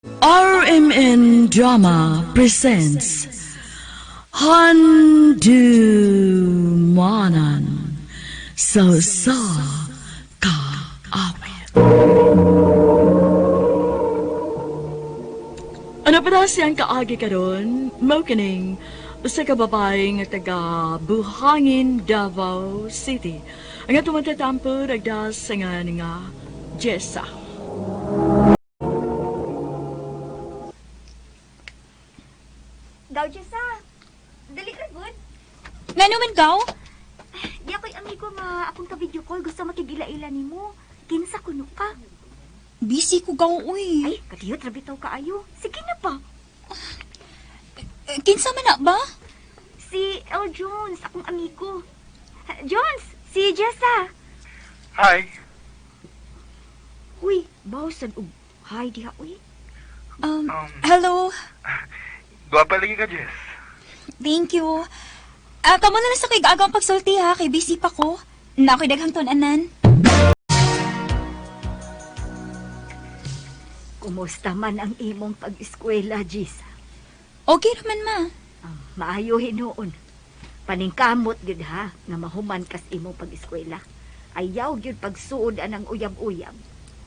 RMN Drama presents Handumanan So Ka Awit. Ano pa daw siyang kaagi karon? Maukining usa ka babae nga taga Buhangin, Davao City. Ang atong matatampod agdas nga Jessa. Gaw, Jessa. Dali ra good. Nga naman, Gaw? Di ako'y amigo nga akong ka-video call. Gusto makigila-ila ni mo. Kinsa kuno ka. Busy ko, Gaw, uy. Ay, kadiyot, rabitaw ka ayo. Sige na pa. Kinsa man na ba? Si L. Jones, akong amigo. Jones, si Jessa. Hi. Uy, bawsan og hi diha, uy. Hello. Guwapa lagi ka, Jess. Thank you. Kamo na lang sa kay gagang pagsulti ha, kay busy pa ko. Na ako'y daghang tunanan. Kumusta man ang imong pag-eskwela, Jessa? Okay naman, ma. Maayo hinuon. Paningkamot gyud ha, nga mahuman kas imong pag-eskwela. Ayaw gyud pagsuod anang uyab-uyab.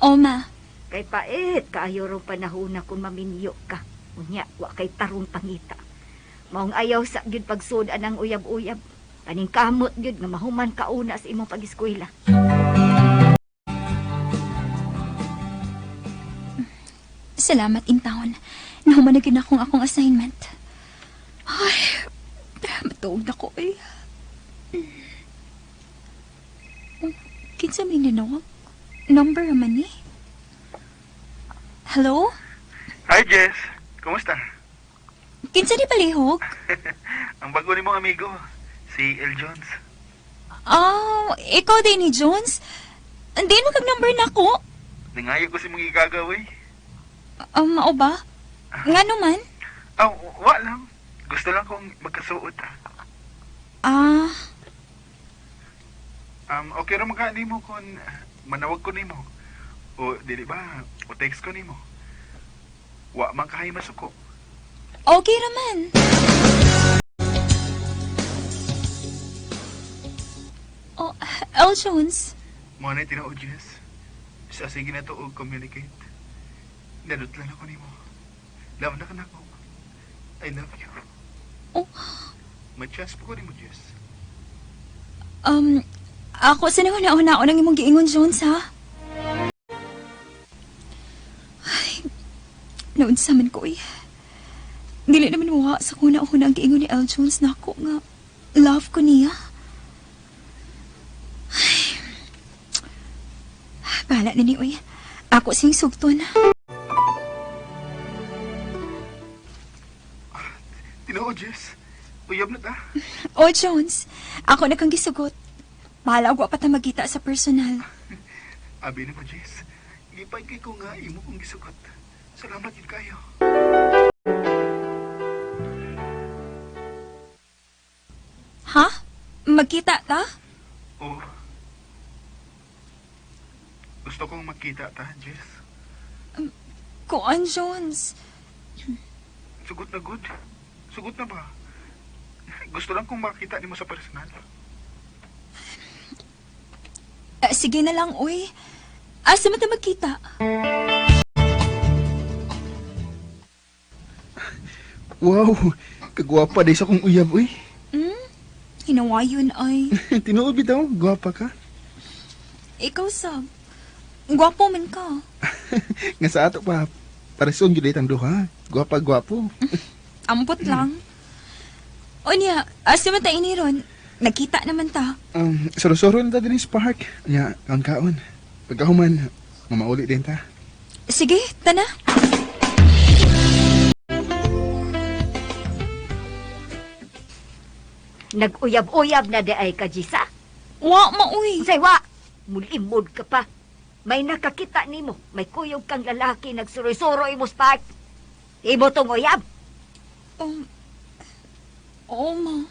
O, ma. Kay pait, kaayo rong panahon kung maminyo ka. Unya, wa kay tarong pangita. Maong ayaw sa gyud pagsuod anang uyab-uyab. Paningkamot gyud nga mahuman kauna sa imong pag-eskwela. Salamat, intawon. Nahumanagin akong assignment. Ay, matuog na ko eh. Kinsa may ninawag? Number man eh. Hello? Hi, Jess. Kumusta? Kinsa di palihog? Ang bago ni mong amigo, si L. Jones. Ikaw din ni Jones? Hindi mo kag-number na ko? Nangayo ko si mong igagaw eh. Mao ba? Nga naman? Wa lang. Gusto lang kong magkasuot. Okay ra magka nimo kung manawag ko nimo. O dili ba? O text ko nimo. Wa man kahay masuko. Okay raman. L. Jones? Mo na tinuod, Jess. Sa sige na to og communicate. Nadot lang ako nimo. Love na ka na ko. I love you. Oh. May chance po ko nimo, Jess. Ako sa nahuna-una ang imong giingon, Jones, ha? Ay, naunsa man ko eh. Dili naman wa sa kuna-una ang giingon ni L. Jones na ako nga love ko niya. Ay, bahala na ni, uy. Ako siyang sugton. Tinuod, Jess. Uyab na ta. O, Jones, ako na kang gisugot. Bahala ako pa ta magkita sa personal. Abi na mo, Jess. Gipay kay ko nga imo kong gisugot. Salamat yun kayo. Ha? Magkita ta? Oh. Gusto kong makita ta, Jess. Kuan, Jones. Sugot na good. Sugot na ba? Gusto lang kong makita ni mo sa personal. Sige na lang, uy. Asa mo ta magkita? Wow, kagwapa day sa kong uyab, uy. Hinawayon ay. Tinuod bitaw, gwapa ka. Ikaw, Sab. Gwapo man ka. Nga sa ato pa, pareson yun ang duha. Gwapa-gwapo. Ampot lang. O niya, asa mo ta iniron? Nagkita naman ta. Soro-soro na ta din sa park. Nga, kaon-kaon. Pagkahuman, mamauli din ta. Sige, tana. Nag-uyab-uyab na di ay ka, Jessa. Wa, mauy. Say, wa! Mulimod ka pa. May nakakita nimo. May kuyog kang lalaki nagsuroy-suroy mo sa park. Imo tong uyab. Oo, ma.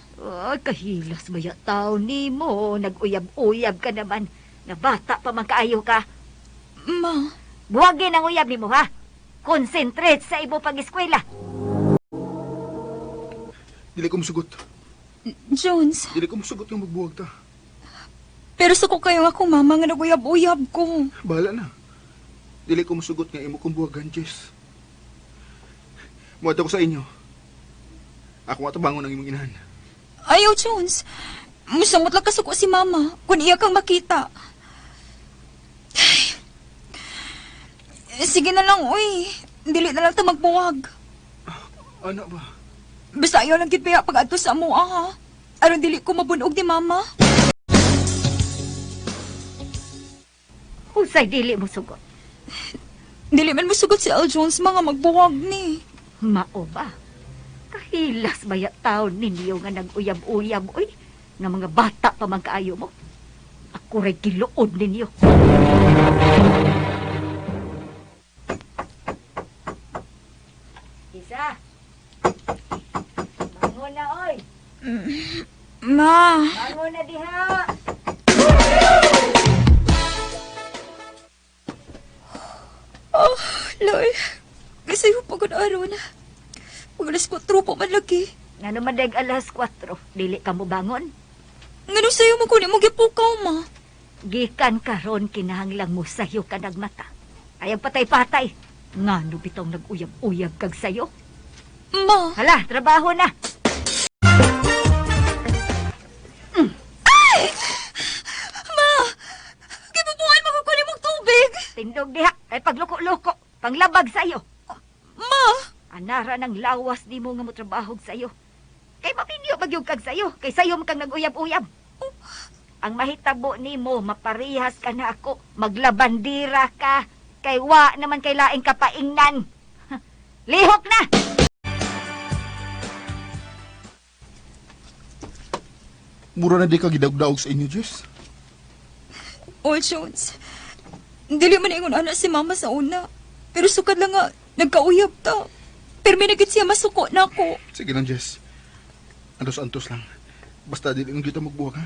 Ay, kahilas maya tao nimo. Nag-uyab-uyab ka naman. Na bata pa man kaayo ka. Ma. Buwagin ang uyab nimo, ha? Concentrate sa imo pag-eskwela. Dili ko musugot. Jones, Dili ko musugot yung magbuwag ta. pero sa ko kayo akong mama nga naguyab-uyab ko. Bahala na. Dili ko musugot nga imo kong buwagan, Jess. Muadto ko sa inyo. Ako nga tabangon ang imong inahan. Ayaw, Jones. Musamot lang kasuko si mama kung iya kang makita. Sige na lang, uy. Dili na lang ta magbuwag. Anak ba? Basta ayaw lang kitpaya pag ato sa amuha, ha? Aron dili ko mabunog ni mama. Usay dili mo sugot. Dili man musugot si Al Jones mga magbuwag ni. Mao ba? Kahilas baya taon ninyo nga nag-uyab-uyab, uy. Nga mga bata pa man kaayo mo. Ako ray kiluod ninyo. Isa. Bangon na, oy. Ma, Bangon na diha. oh, Lord. Kasi yung pagod araw na. Pag alas 4 pa man lagi. Nga naman dag alas 4, dili ka mo bangon. Ngano sa'yo mo kunin mo gipukaw, ma? Gikan karon kinahanglang mo sayo ka nagmata. Ayag patay-patay. Nga no bitong nag-uyab-uyab kag sayo. Ma, Hala, trabaho na. gipupuan mo kunin mong tubig. Tindog diha, ay pagluko-luko. Panglabag sayo. Ma, Anara ng lawas di mo nga mo trabaho sayo. Kay mapinyo bagyog kag sayo. Kay sayo mo kang nag-uyab-uyab. Ang mahitabo ni mo, maparihas ka na ako. Maglabandira ka. Kay wa naman kay laing kapaingnan. Lihok na! Mura na di ka gidaog-daog sa inyo, Jess. oh, Jones. Dili man ingon anak si mama sa una. Pero sukad lang nga, nagkauyab ta. Pero may nagit siya masuko na ako. Sige lang, Jess. Antos-antos lang. Basta dili nang kita magbuwag, ha?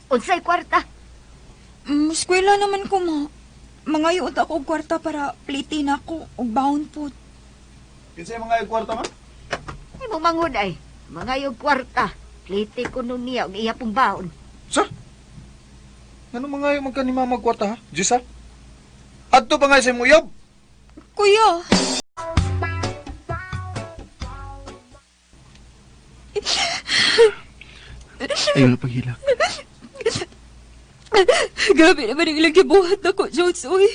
Unsay kwarta? Eskwela naman ko, ma. Mangayon ako og kwarta para plitin ako og baon po. Kinsa yung mga kwarta, ma? Ay mo mangod ay. Mga yung kwarta. Liti ko nun niya og iya pong baon. Sa? Ano mga yung magkanima magkwarta, ha? Jess, ha? Adto ba nga sa muyab? Kuya, Ayaw na paghilak. grabe naman ang ilang gibuhat ako, Jones, uy.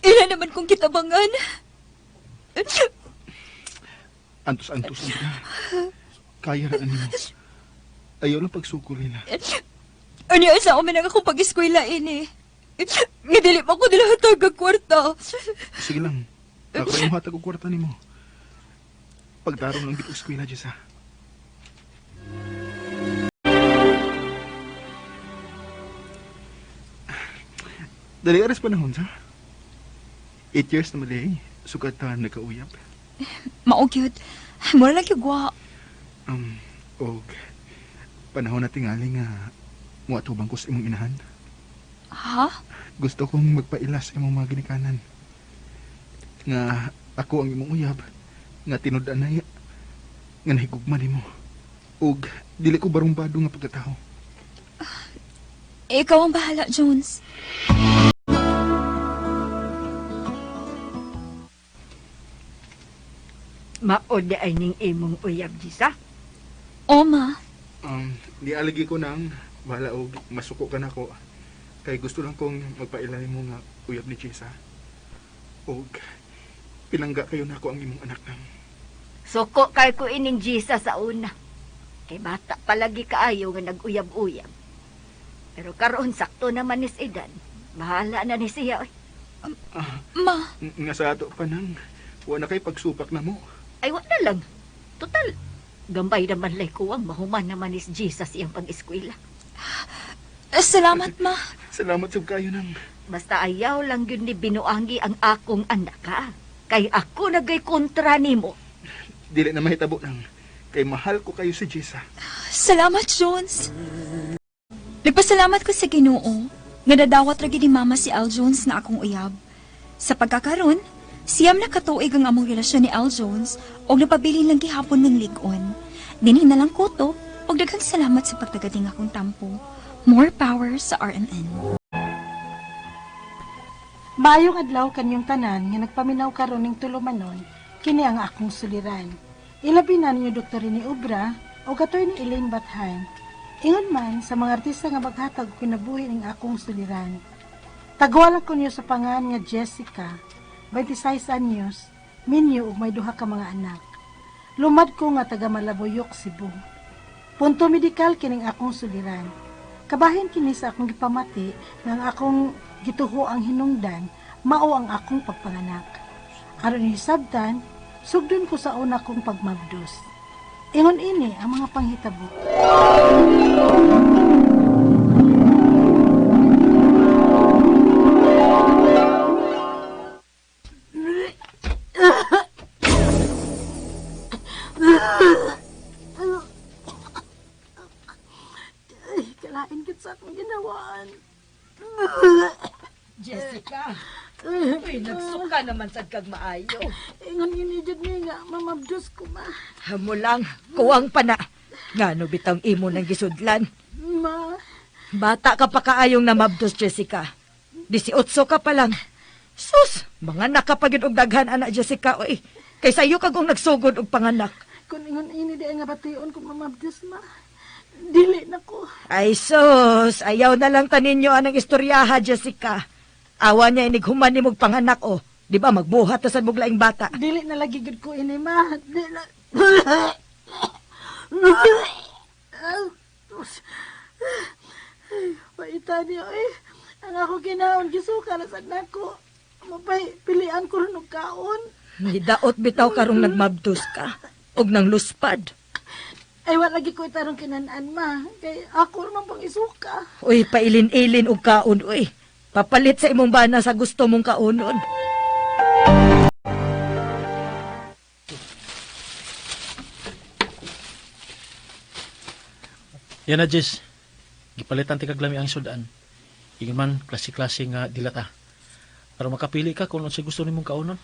Ilan naman kong kitabangan. Antos-antos lang ka. Kaya ra mo. Ayaw lang pagsukulin, ha? Ano yung asa man akong pag-eskwela ini? Nga dili pa ko nila hatag ang kwarta. Sige lang. Ako rin hatag og kwarta nimo. Pagtarong lang gito eskwela, Jess, ha? Dali aras panahon, sa? 8 years na mali, sukat ta nagkauyab. Maugyod. Mura lang yung gwa. Og panahon na tingali nga muatubang ko sa imong inahan. Ha? Gusto kong magpailas imong mga ginikanan. Nga ako ang imong uyab, nga tinud-an na nga nahigugma nimo. Og dili ko barumbado nga pagkatao. Ikaw ang bahala, Jones. Maod ay ning imong uyab, Jisa. O, ma. Nialagi ko nang bahala og masuko ka na ko. Kay gusto lang kong magpailay mo nga uyab ni Chisa. Og pinangga kayo na ako ang imong anak nang. Suko kay ko ining Jisa sa una. Kay bata palagi kaayo nga nag-uyab-uyab. Pero karon sakto naman ni Edan. Bahala na ni siya. Oy. Ma. Nga sa ato pa nang wala kay pagsupak na mo. Ay, wala lang. Total, gambay naman lay kuwang mahuman naman ni Jesus iyang pag-eskwela. Salamat, ma. Salamat sa kayo nang. Basta ayaw lang yun ni binuangi ang akong anak ka. Kay ako nagay kontra nimo. Dili na mahitabo nang. Kay mahal ko kayo si Chisa. Salamat, Jones. Nagpasalamat ko sa Ginoo nga nadawat lagi ni Mama si Al Jones na akong uyab. Sa pagkakaroon, siyam na katuig ang among relasyon ni Al Jones o napabilin lang gihapon ng ligon. Dinhi na lang ko to o daghang salamat sa pagtagating akong tampo. More power sa RMN. Maayong adlaw kanyong tanan nga nagpaminaw karon ning tulumanon, kini ang akong suliran. Ilabi na ninyo Dr. ni Ubra o gatoy ni Elaine Batheim. Ingon man sa mga artista nga maghatag og kinabuhi ning akong suliran. Tagwalan ko niyo sa pangan nga Jessica, 26 anyos, minyo ug may duha ka mga anak. Lumad ko nga taga Malabuyok, Cebu. Punto medikal kining akong suliran. Kabahin kini sa akong gipamati nga ang akong gituho ang hinungdan, mao ang akong pagpanganak. Aron ni sabtan, sugdon ko sa una kong pagmabdos. Ingon ini ang mga panghitabo. Ay, kalain kit sa akong ginawaan. Jessica, uy, nagsuka naman sad kag maayo. Ingon ini jud ni nga mamabdos ko ma. Hamo lang, kuwang pa na. Ngano bitang imo ng gisudlan. Ma, Bata ka pa kaayong namabdos, Jessica. 18 ka pa lang. Sus, mga nakapagid og daghan anak Jessica, oy. Kay sayo kag og nagsugod og panganak. kung ingon ini di nga bation ko mamabdos ma. Dili na ko. Ay sus, ayaw na lang taninyo anang istoryaha, Jessica. Awa niya inighuman ni mog panganak, oh. Di ba magbuhat ta sa muglaing bata? Dili na lagi gud ko ini ma. Dili na. Paita niyo eh. Ang ako ginaon gisuka na sad nako. Mapay pilian ko ron og kaon. Nidaot bitaw karong nagmabdos ka. Og nang luspad. Ay wala lagi ko itarong kinanan ma. Kay ako naman pang isuka. Uy, pailin-ilin og kaon, uy. Papalit sa imong bana sa gusto mong kaunon. Yan na, Jess. Gipalitan ti kaglami ang sudan. Ingon man, klase-klase nga dilata. Para makapili ka kung ano si gusto nimong kaunon.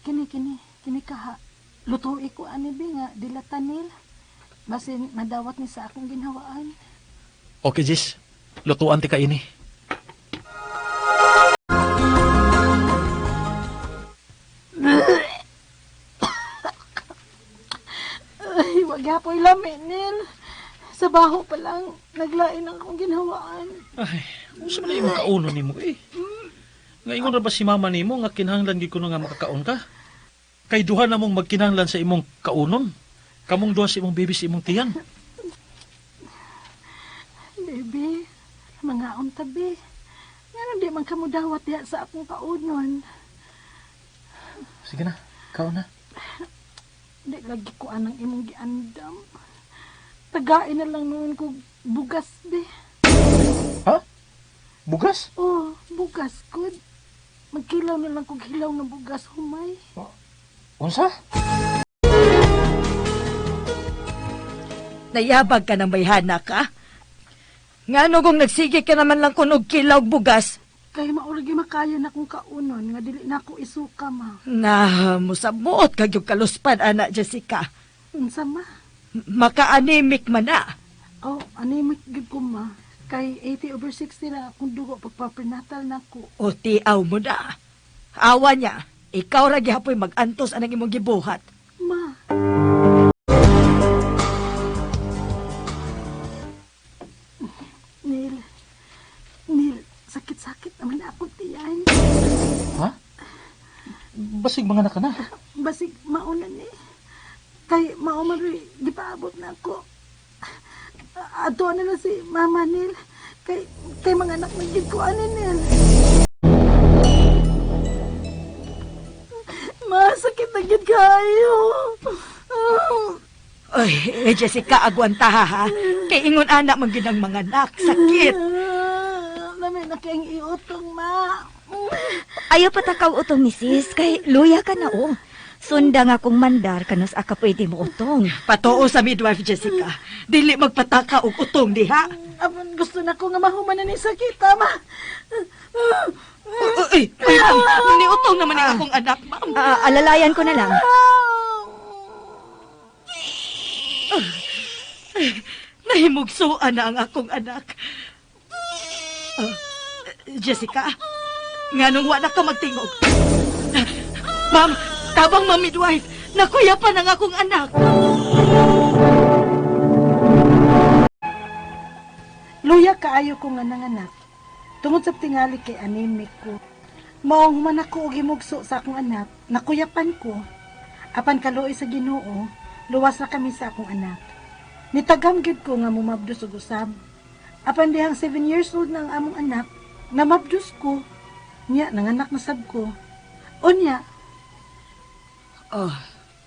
Kini kaha. Lutuin ko ani bi nga dilatanil. Basin madawat ni sa akong ginhawaan. Okay, Jess. Lutuan ti ka ini. Ay, wag yapoy lami, Nil. Sa baho pa lang, naglain ang akong ginhawaan. Ay, gusto mo na imong kaunon nimo eh. Nga ingon ra ba si mama nimo nga kinahanglan gid kuno nga makakaon ka? Kay duha na mong magkinahanglan sa imong kaunon. Kamong duha sa imong baby sa imong tiyan. Baby, mga tabi. Nga di man kamo dawat diha sa akong kaunon. Sige na, kaon na. Di lagi ko anang imong giandam. Tagain na lang noon ko bugas, be. Ha? Bugas? Oh, bugas, good. Magkilaw na lang kog hilaw ng bugas, humay. Unsa? Nayabag ka ng bayhana ka? Ngano kung nagsige ka naman lang kunog kilaw og bugas? Kay maulagi makaya na kong kaunon, nga dili na ako isuka, ma. Na, musabot kag yung kaluspad, anak Jessica. Unsa, ma? Maka-anemic man na. Oh, anemic gid ko, ma. Kay 80/60 na akong dugo pagpaprenatal na ko. O tiaw mo na. Awa niya, ikaw ra gihapoy mag-antos anang imong gibuhat. Ma, Nil, sakit-sakit naman na akong tiyan. Ha? Basig mga anak ka na. Basig mauna ni. Kay maumaroy, di paabot na ako. Ato na lang si Mama Nil. Kay mga anak na gid ko ani Nil. Masakit na gid kayo. Oy, Jessica, agwanta ha. Kay ingon anak man gyud ang mga anak, sakit. Lami na kayong iutong, ma. Ayaw patakaw utong ni sis, kay luya ka na oh. Sunda nga kong mandar kanus aka pwede mo utong. Patoo sa midwife, Jessica. Dili magpataka og utong diha. Apan gusto na ko nga mahuman na ni sakit, ama. Uy, ma'am, ni utong naman ni akong anak, ma'am. Alalayan ko na lang. Nahimugsuan na ang akong anak. Jessica, nganong wala ka magtingog? Ma'am, tabang ma'am midwife, nakuyapan ang akong anak. Luya kaayo ko nga nanganak. Tungod sa tingali kay anemic ko. Maong man ako og himugso sa akong anak, nakuyapan ko. Apan kaluoy sa Ginoo, luwas na kami sa akong anak. Nitagam gyud ko nga mumabdos og usab. Apan dihang 7 years old na ang among anak, namabdos ko. Nya nanganak na sab ko. Unya, Oh,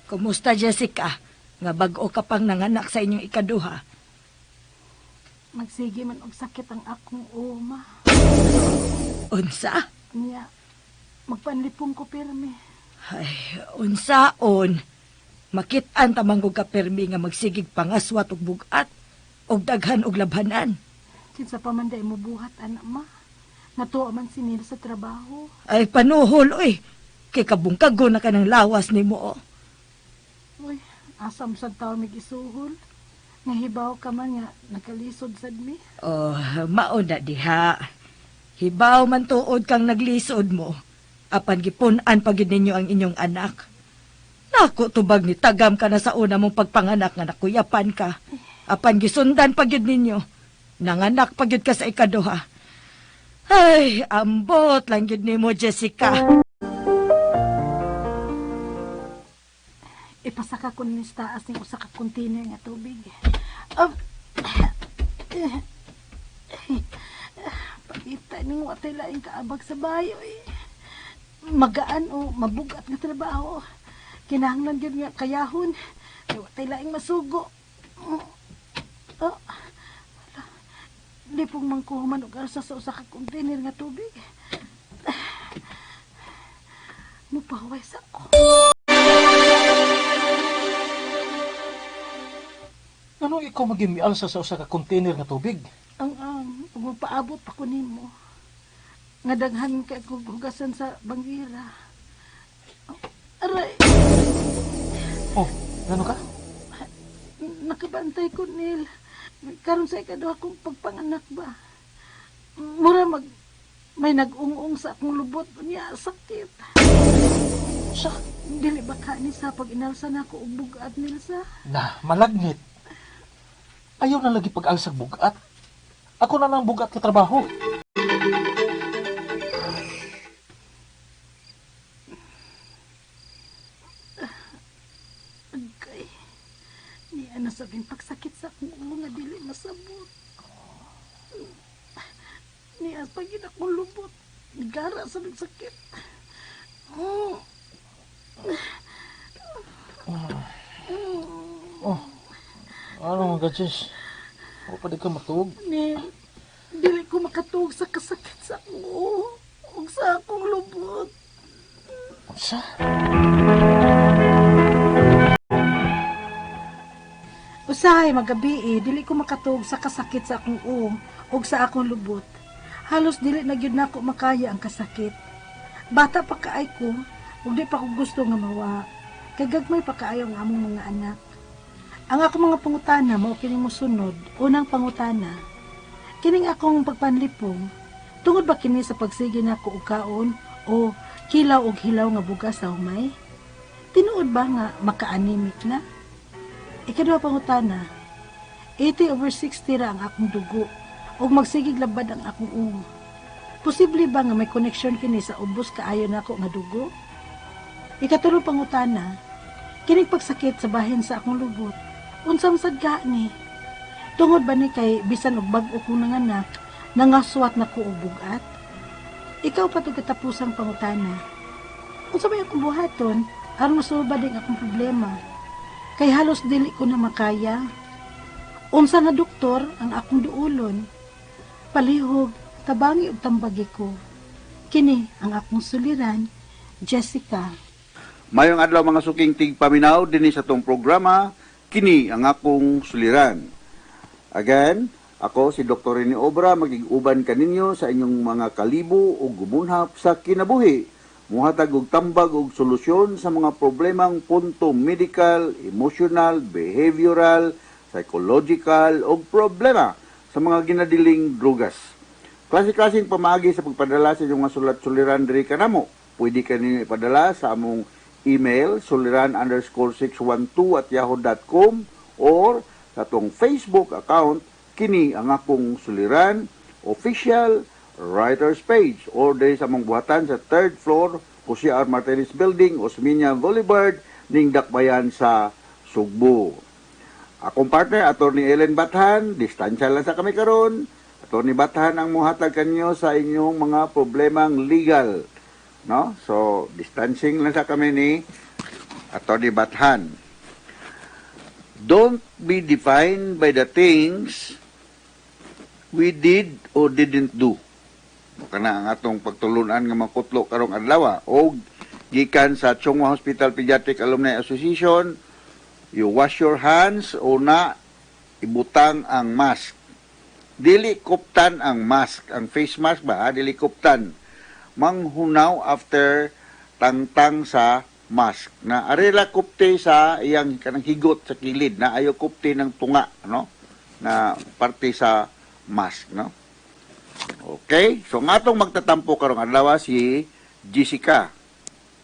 kumusta Jessica? Nga bag-o ka pang nanganak sa inyong ikaduha. magsige man og sakit ang akong uma. Unsa? Nya, magpanlipong ko pirmi. Ay, unsaon? Makit-an tamanggog ka permi nga magsigig pangaswat og bugat og daghan og labhanan. Kinsa pa man day mo buhat, anak ma. Natuwa man si Nil sa trabaho. Ay, panuhol, oy. Kay kabungkago na ka ng lawas ni mo. Uy, asam sa tao may gisuhol. Nahibaw ka man nga, nagkalisod sad mi. Oh, mao na diha. Hibaw man tuod kang naglisod mo. Apan gipunan pagid ninyo ang inyong anak. Naku, tubag ni tagam ka na sa una mong pagpanganak nga nakuyapan ka. Apan gisundan pagid ninyo. Nanganak pagid ka sa ikaduha. Ay, ambot lang yun ni mo, Jessica. Ipasaka ko ni taas ng usa ka container nga tubig. Pagita ning watay laing kaabag sa bayo eh. Magaan o mabugat nga trabaho. Kinahanglan yun nga kayahon. Ay watay laing masugo. Oh, di pong mangkuhuman og asa sa usa ka container nga tubig. Mupaway sa ko. Ano ikaw magimialsa sa usa ka container nga tubig? Ang paabot pa ko nimo. Nga daghan kay kog hugasan sa bangira. Aray, Oh, ano ka? nakabantay ko Nil. Karon sa ikaduha kong pagpanganak ba. Mura may nag-ung-ung sa akong lubot niya sakit. Sa? Dili ba ka ni sa pag inalsa na ako og bugat Nilsa? Na, malagnit. Ayaw na lagi pag-alsag bugat. Ako na lang bugat ka trabaho. Agay. Niya na sabing pagsakit sa akong ulo nga dili masabot. Niya pagin akong lubot. Nagara sa sakit. Oh, ano mga gadgets? Ako pa di ka matug. Nil, dili ko makatuog sa kasakit sa akong ulo. Ug sa akong lubot. Sa? Usahay magabi dili ko makatuog sa kasakit sa akong ulo ug sa akong lubot. Halos dili na gyud nako makaya ang kasakit. Bata pa kaay ko, ug di pa ko gusto nga mawa. Kay gagmay pa kaayo ang among mga anak. Ang akong mga pangutana mao kini mosunod. Unang pangutana, kining akong pagpanlipong, tungod ba kini sa pagsige nako og kaon o kilaw og hilaw nga bugas sa humay? Tinuod ba nga maka-anemic na? Ikaduha pangutana, 80/60 ra ang akong dugo ug magsigig labad ang akong ulo. Posible ba nga may koneksyon kini sa ubos kaayo nako nga dugo? Ikatulo pangutana, kining pagsakit sa bahin sa akong lubot, unsang sadga ni? Tungod ba ni kay bisan og bag-o kong nanganak, nangaswat na ko og bugat? Ikaw pa to katapusang pangutana. Unsa may akong buhaton aron masulbad ang akong problema? Kay halos dili ko na makaya. Unsa nga doktor ang akong duulon? Palihog, tabangi ug tambagi ko. Kini ang akong suliran, Jessica. Mayong adlaw mga suking tigpaminaw dinhi sa tong programa, kini ang akong suliran. Again, ako si Dr. Rene Obra, magig-uban kaninyo sa inyong mga kalibo o gumunhap sa kinabuhi. Muhatag og tambag og solusyon sa mga problemang punto medical, emotional, behavioral, psychological o problema sa mga ginadiling drugas. Klase-klaseng pamaagi sa pagpadala sa inyong mga sulat-suliran diri kanamo. Pwede kaninyo ipadala sa among email suliran_612@yahoo.com or sa atong Facebook account kini ang akong suliran official writers page or dahil sa among buhatan sa 3rd floor Jose R. Martinez Building, Osmeña Boulevard, ning Dakbayan sa Sugbo. Akong partner, Attorney Ellen Bathan, distansya lang sa kami karon. Attorney Bathan ang muhatag kanyo sa inyong mga problemang legal. No? So, distancing lang sa kami ni Attorney Bathan. Don't be defined by the things we did or didn't do. Kana ang atong pagtulunan nga makutlo karong adlaw o gikan sa Chungwa Hospital Pediatric Alumni Association, you wash your hands o na ibutang ang mask. Dili kuptan ang mask, ang face mask ba, dili kuptan. Manghunaw after tangtang sa mask na arela kupte sa iyang kanang higot sa kilid na ayo kupte ng tunga, no, na parte sa mask, no. Okay, so nga atong magtatampo karong adlaw si Jessica,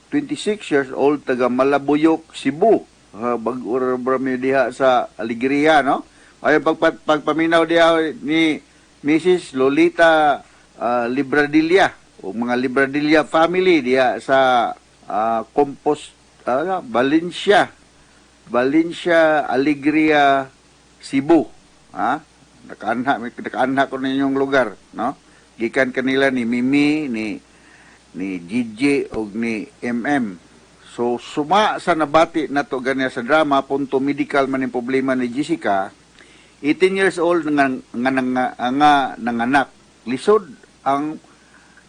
26 years old, taga Malabuyok, Cebu. Bag-ura brami diha sa Alegria, no. Ay pagpaminaw diha ni Mrs. Lolita Libradilla o mga Libradilla family diya sa Valencia, Alegria, Cebu. Ha? Nakaanha ko ninyong lugar, no? Gikan kanila ni Mimi, ni Gigi o ni MM. So suma sa nabati nato ganiya sa drama punto medical man yung problema ni Jessica. 18 years old nga nanganak. Lisod ang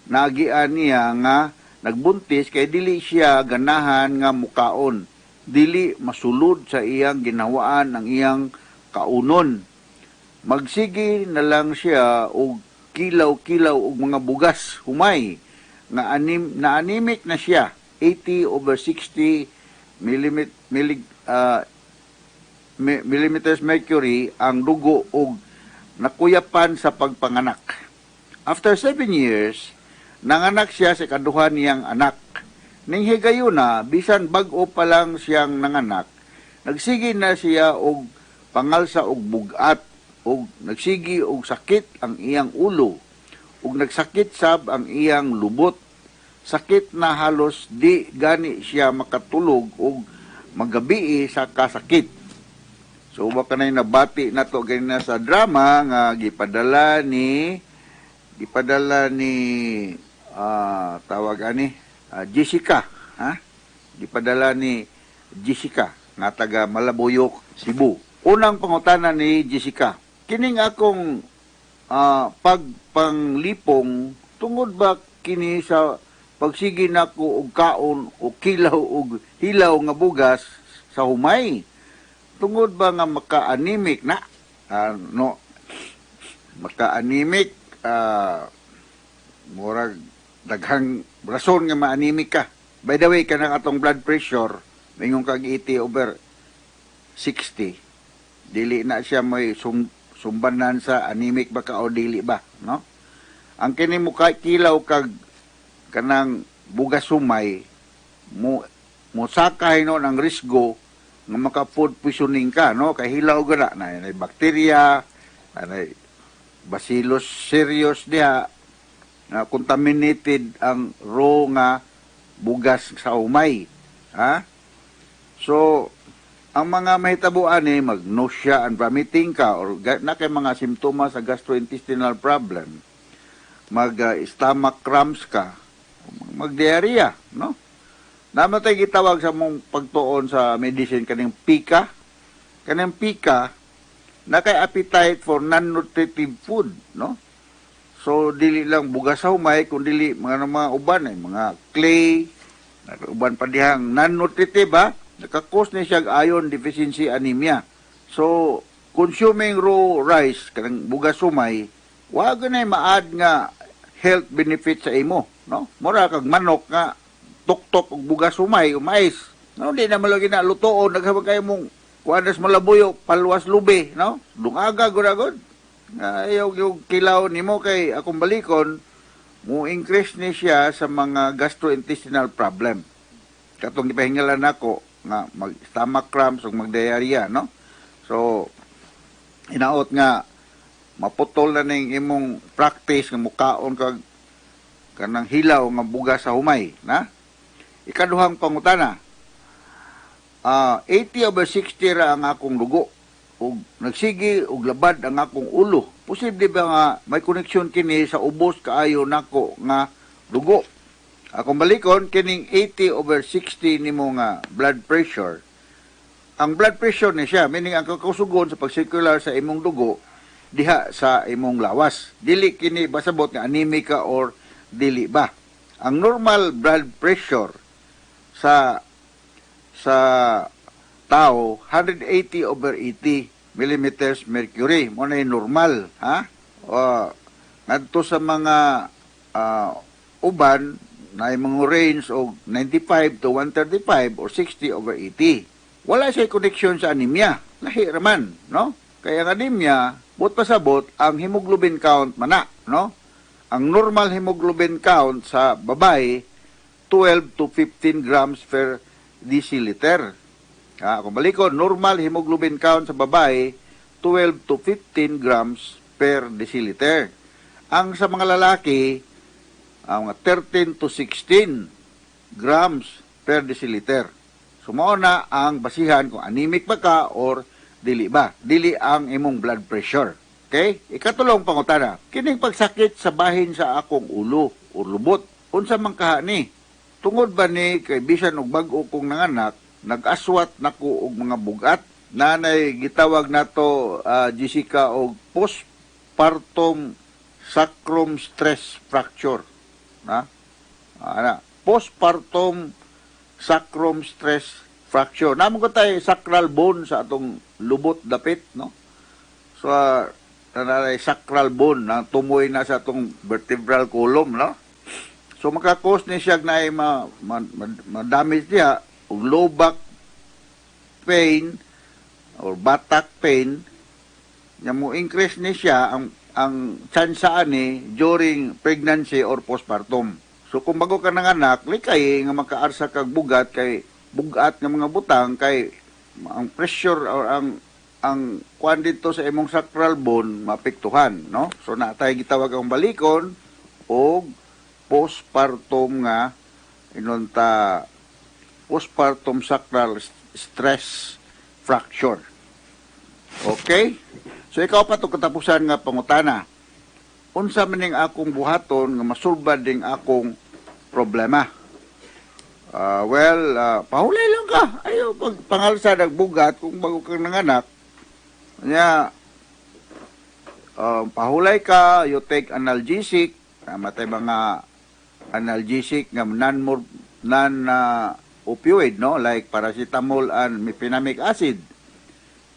nagian niya nga nagbuntis kay dili siya ganahan nga mukaon, dili masulod sa iyang ginawaan ang iyang kaunon. Magsigi na lang siya og kilaw-kilaw og mga bugas humay nga anemic na siya, 80/60 millimeters mercury ang dugo og nakuyapan sa pagpanganak. After 7 years, nanganak siya sa kaduhan niyang anak. Ning higayuna, bisan bag-o pa lang siyang nanganak, nagsigi na siya og pangalsa og bugat, og nagsigi og sakit ang iyang ulo, og nagsakit sab ang iyang lubot. Sakit na halos di gani siya makatulog og magabi sa kasakit. So baka na nabati na to ganina sa drama nga gipadala ni tawag ani Jessica, ha? Gipadala ni Jessica nga taga Malabuyok, Cebu. Unang pangutana ni Jessica, kining akong pagpanglipong tungod ba kini sa pagsigi nako og kaon o kilaw og hilaw nga bugas sa humay? Tungod ba nga maka-anemic na? No, maka-anemic, murag daghang rason nga ma-anemic ka. By the way, kanang atong blood pressure, mayong kag 80/60, dili na siya may sumbanan sa anemic ba ka o dili ba, no? Ang kini mo kilaw kag kanang bugas sumay, mo sakay no ng risgo nga maka-food poisoning ka, no? Kay hilaw gana na bakterya, na Bacillus cereus diha, na contaminated ang raw nga bugas sa umay. Ha? So, ang mga mahitabuan ni mag-nausea and vomiting ka or na kay mga simptomas sa gastrointestinal problem, mag-stomach cramps ka, mag-diarrhea, no? Namatay gitawag sa mong pagtuon sa medicine kaning PICA. Kaning PICA na kay appetite for non-nutritive food, no? So dili lang bugas sa humay kundi mga uban ay mga clay, Uban pa dihang non-nutritive ba? Nakakos na siya iron deficiency anemia. So, consuming raw rice, kanang bugas sumay, wag na maad nga health benefit sa imo, no? Mura kag manok nga tuktok og bugas sumay, mais. No, di na malagi na lutoon, naghabag kayo mong kuanas malabuyo, palwas lubi, no? Dungaga guragod. Ayaw yung kilaw nimo kay akong balikon, mo increase ni siya sa mga gastrointestinal problem. Katong gipahingalan nako nga mag stomach cramps ug mag-diarrhea, no? So inaot nga maputol na ning imong practice nga mukaon kag kanang hilaw nga bugas sa humay, na? Ikaduhang pangutana. 80/60 ra ang akong dugo. Ug nagsigi og labad ang akong ulo. Posible ba nga may koneksyon kini sa ubos kaayo nako nga dugo? Akong balikon kining 80/60 nimo nga blood pressure. Ang blood pressure ni siya, meaning ang kakausugon sa pag-circular sa imong dugo diha sa imong lawas. Dili kini basabot nga anemic ka or dili ba. Ang normal blood pressure sa tao 180/80 millimeters mercury mo na normal, ha? Ngadto sa mga uban na mga range og 95 to 135 or 60/80. Wala siya connection sa anemia. Lahi raman, no? Kaya ang anemia, but pasabot ang hemoglobin count mana, no? Ang normal hemoglobin count sa babae 12 to 15 grams per deciliter. Kung balikon, normal hemoglobin count sa babae 12 to 15 grams per deciliter. Ang sa mga lalaki, ang 13 to 16 grams per deciliter. Sumao na ang basihan kung anemic ba ka or dili ba. Dili ang imong blood pressure. Okay? Ikatulong pangutana, kining pagsakit sa bahin sa akong ulo o lubot, unsa man kaha ni? Tungod ba ni kay bisan og bag-o kong nanganak, nag-aswat nako og mga bugat, nanay gitawag nato Jessica og postpartum sacrum stress fracture, na? Postpartum sacrum stress fracture. Namo ko tay sacral bone sa atong lubot dapit, no? So nanay sacral bone na tumoy na sa atong vertebral column, no? So makakos ni siya na ma-damage niya og low back pain or batak pain, nya mo increase ni siya ang tsansa ani during pregnancy or postpartum. So kung bago ka nanganak, likay nga makaarsa kag bugat kay bugat nga mga butang kay ang pressure or ang kuan dito sa imong sacral bone mapektuhan, no? So natay gitawag ang balikon og postpartum nga inunta postpartum sacral stress fracture. Okay? So ikaw pa to katapusan nga pangutana. Unsa man ning akong buhaton nga masulbad ding akong problema? Pahulay lang ka. Ayo pag pangalsa dag bugat kung bago kang nanganak. Nya pahulay ka, you take analgesic, matay mga analgesic nga non-opioid, no? Like paracetamol and mefenamic acid.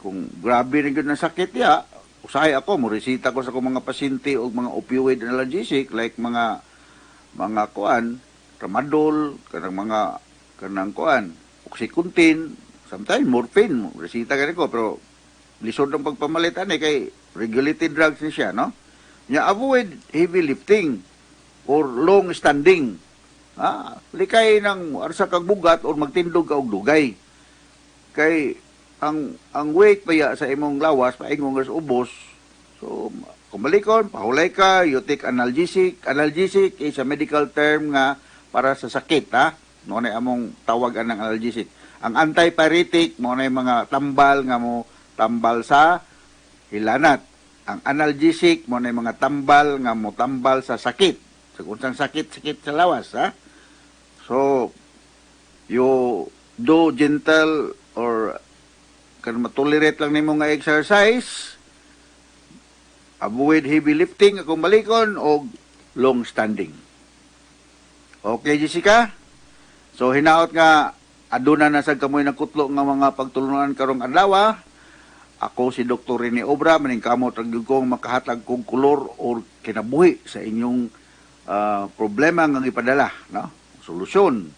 Kung grabe rin yun ang sakit ya, usahay ako, muresita ko sa akong mga pasyente o mga opioid analgesic, like mga kuan, tramadol, kanang kuan, oxycontin, sometimes morphine, resita ka rin ko, pero lisod ang pagpamalitan kay regulated drugs ni siya, no? Nya avoid heavy lifting or long standing. Likay ng arsa kag bugat or magtindog ka og dugay. Kay ang weight paya sa imong lawas paingon sa ubos. So kumalikon, pahulay ka, you take analgesic. Analgesic is a medical term nga para sa sakit, ha? Mo na among tawagan ng analgesic. Ang antipyretic mo na mga tambal nga mo tambal sa hilanat. Ang analgesic mo na mga tambal nga mo tambal sa sakit. Sa unsang sakit sa lawas, ha? So, you do gentle or kan matolerate lang nimo nga exercise, avoid heavy lifting akong balikon o long standing. Okay, Jessica? So hinaot nga aduna na sad kamoy nakutlo nga mga pagtulunan karong adlaw. Ako si Dr. Rene Obra, maning kamo tagyud kong makahatag kong kulor o kinabuhi sa inyong problema nga gipadala, no? Solusyon.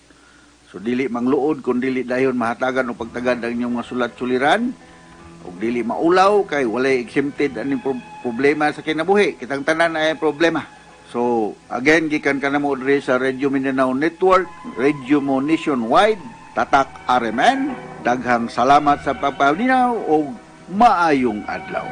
So dili mangluod kun dili dayon mahatagan o pagtagad ang inyong mga sulat-suliran ug dili maulaw kay walay exempted aning problema sa kinabuhi. Kitang tanan ay problema. So, again, gikan ka na mo diri sa Radio Mindanao Network, Radio mo Nationwide, Tatak RMN. Daghang salamat sa pagpalinaw o maayong adlaw.